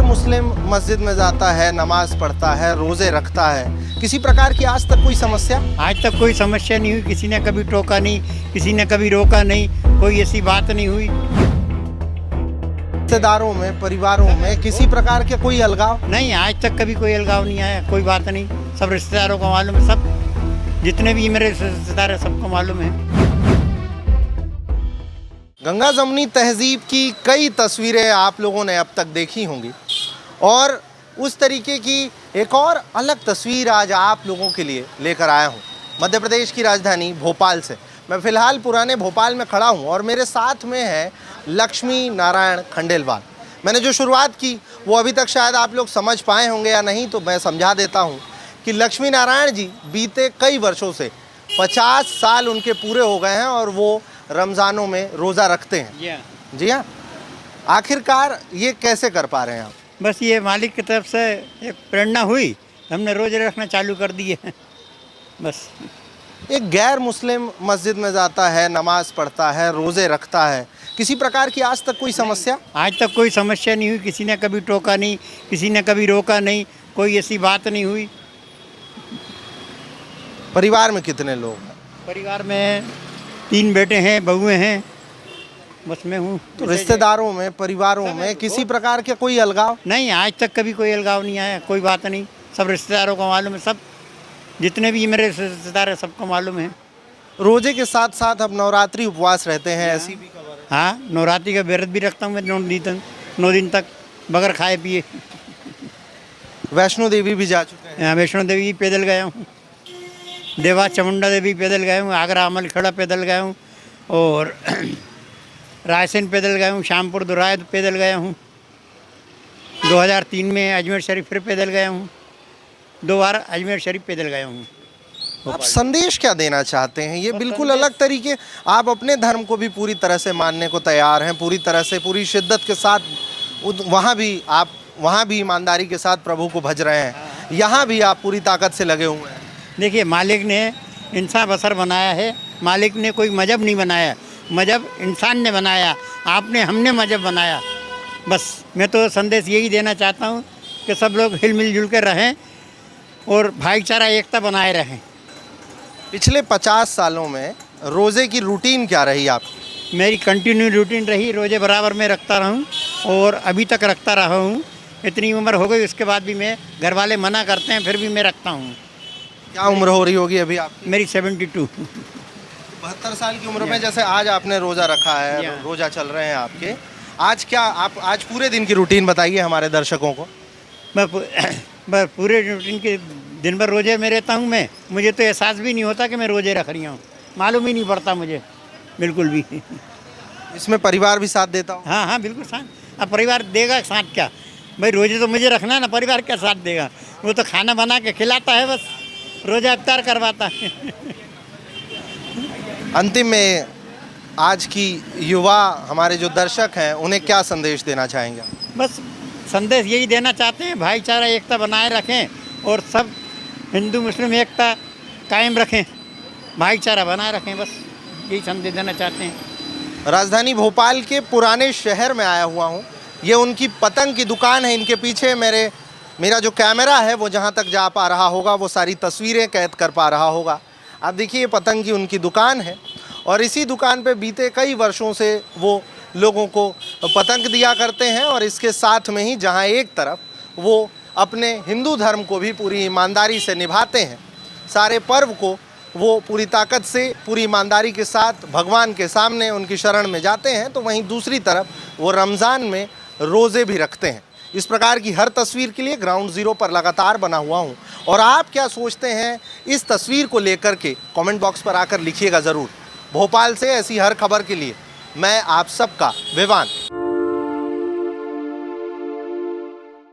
मुस्लिम मस्जिद में जाता है, नमाज पढ़ता है, रोजे रखता है, किसी प्रकार की आज तक कोई समस्या? आज तक कोई समस्या नहीं हुई, किसी ने कभी टोका नहीं, किसी ने कभी रोका नहीं, कोई ऐसी बात नहीं हुई। रिश्तेदारों में, परिवारों में किसी प्रकार के कोई अलगाव? नहीं, आज तक कभी कोई अलगाव नहीं आया, कोई बात नहीं। सब रिश्तेदारों को मालूम है, सब जितने भी मेरे रिश्तेदार हैं सबको मालूम है। गंगा जमुनी तहजीब की कई तस्वीरें आप लोगों ने अब तक देखी होंगी और उस तरीके की एक और अलग तस्वीर आज आप लोगों के लिए लेकर आया हूँ मध्य प्रदेश की राजधानी भोपाल से। मैं फ़िलहाल पुराने भोपाल में खड़ा हूँ और मेरे साथ में है लक्ष्मी नारायण खंडेलवाल। मैंने जो शुरुआत की वो अभी तक शायद आप लोग समझ पाए होंगे या नहीं, तो मैं समझा देता हूँ कि लक्ष्मी नारायण जी बीते कई वर्षों से 50 साल उनके पूरे हो गए हैं और वो रमज़ानों में रोज़ा रखते हैं। जी हाँ, आखिरकार ये कैसे कर पा रहे हैं आप? बस ये मालिक की तरफ से एक प्रेरणा हुई, हमने रोजे रखना चालू कर दिए हैं बस। एक गैर मुस्लिम मस्जिद में जाता है, नमाज पढ़ता है, रोज़े रखता है, किसी प्रकार की आज तक कोई समस्या? आज तक कोई समस्या नहीं हुई, किसी ने कभी टोका नहीं, किसी ने कभी रोका नहीं, कोई ऐसी बात नहीं हुई। परिवार में कितने लोग हैं? परिवार में 3 बेटे हैं, बहुएं हैं, बस मैं हूँ। तो रिश्तेदारों में, परिवारों में किसी प्रकार के कोई अलगाव? नहीं, आज तक कभी कोई अलगाव नहीं आया, कोई बात नहीं। सब रिश्तेदारों को मालूम है, सब जितने भी मेरे रिश्तेदार हैं सबको मालूम है। रोजे के साथ साथ अब नवरात्रि उपवास रहते हैं, ऐसी भी खबर है। हाँ, नवरात्रि का व्रत भी रखता हूँ मैं 9 दिन तक बगैर खाए पिए। वैष्णो देवी भी जा चुके हैं? यहाँ वैष्णो देवी पैदल गया हूँ, देवा चामुंडा देवी पैदल गया हूँ, आगरा अमल खड़ा पैदल गया हूँ और रायसेन पैदल गया हूँ, शामपुर दुरायद पैदल गया हूँ। 2003 में अजमेर शरीफ फिर पैदल गया हूँ, 2 बार अजमेर शरीफ पैदल गया हूँ। आप संदेश क्या देना चाहते हैं? ये बिल्कुल अलग तरीके, आप अपने धर्म को भी पूरी तरह से मानने को तैयार हैं, पूरी तरह से पूरी शिद्दत के साथ वहाँ भी ईमानदारी के साथ प्रभु को भज रहे हैं, यहाँ भी आप पूरी ताकत से लगे हुए हैं। देखिए, मालिक ने इंसान बसर बनाया है, मालिक ने कोई मजहब नहीं बनाया, मजहब इंसान ने बनाया, हमने मजहब बनाया। बस मैं तो संदेश यही देना चाहता हूँ कि सब लोग हिल मिल जुल कर रहें और भाईचारा एकता बनाए रहें। पिछले 50 सालों में रोज़े की रूटीन क्या रही आपकी? मेरी कंटिन्यू रूटीन रही, रोज़े बराबर में रखता रहूँ और अभी तक रखता रहा हूँ। इतनी उम्र हो गई, उसके बाद भी मैं, घर वाले मना करते हैं फिर भी मैं रखता हूँ। क्या उम्र हो रही होगी अभी आपकी? मेरी 72। 72 साल की उम्र में जैसे आज आपने रोज़ा रखा है, रोज़ा चल रहे हैं आपके, आज क्या आप आज पूरे दिन की रूटीन बताइए हमारे दर्शकों को। मैं पूरे रूटीन के दिन भर रोजे में रहता हूँ मैं, मुझे तो एहसास भी नहीं होता कि मैं रोजे रख रही हूँ, मालूम ही नहीं पड़ता मुझे बिल्कुल भी। इसमें परिवार भी साथ देता हूँ? हाँ हाँ, बिल्कुल साथ। अब परिवार देगा साथ क्या भाई, रोजे तो मुझे रखना है ना, परिवार क्या साथ देगा? वो तो खाना बना के खिलाता है, बस रोजा इफ्तार करवाता है। अंतिम में आज की युवा, हमारे जो दर्शक हैं, उन्हें क्या संदेश देना चाहेंगे? बस संदेश यही देना चाहते हैं, भाईचारा एकता बनाए रखें और सब हिंदू मुस्लिम एकता कायम रखें, भाईचारा बनाए रखें, बस यही संदेश देना चाहते हैं। राजधानी भोपाल के पुराने शहर में आया हुआ हूँ। ये उनकी पतंग की दुकान है, इनके पीछे मेरा जो कैमरा है वो जहाँ तक जा पा रहा होगा वो सारी तस्वीरें कैद कर पा रहा होगा। आप देखिए, ये पतंग की उनकी दुकान है और इसी दुकान पे बीते कई वर्षों से वो लोगों को पतंग दिया करते हैं और इसके साथ में ही जहाँ एक तरफ वो अपने हिंदू धर्म को भी पूरी ईमानदारी से निभाते हैं, सारे पर्व को वो पूरी ताकत से, पूरी ईमानदारी के साथ भगवान के सामने उनकी शरण में जाते हैं, तो वहीं दूसरी तरफ वो रमज़ान में रोज़े भी रखते हैं। इस प्रकार की हर तस्वीर के लिए ग्राउंड ज़ीरो पर लगातार बना हुआ हूँ और आप क्या सोचते हैं इस तस्वीर को लेकर के कमेंट बॉक्स पर आकर लिखिएगा ज़रूर। भोपाल से ऐसी हर खबर के लिए मैं आप सबका विवान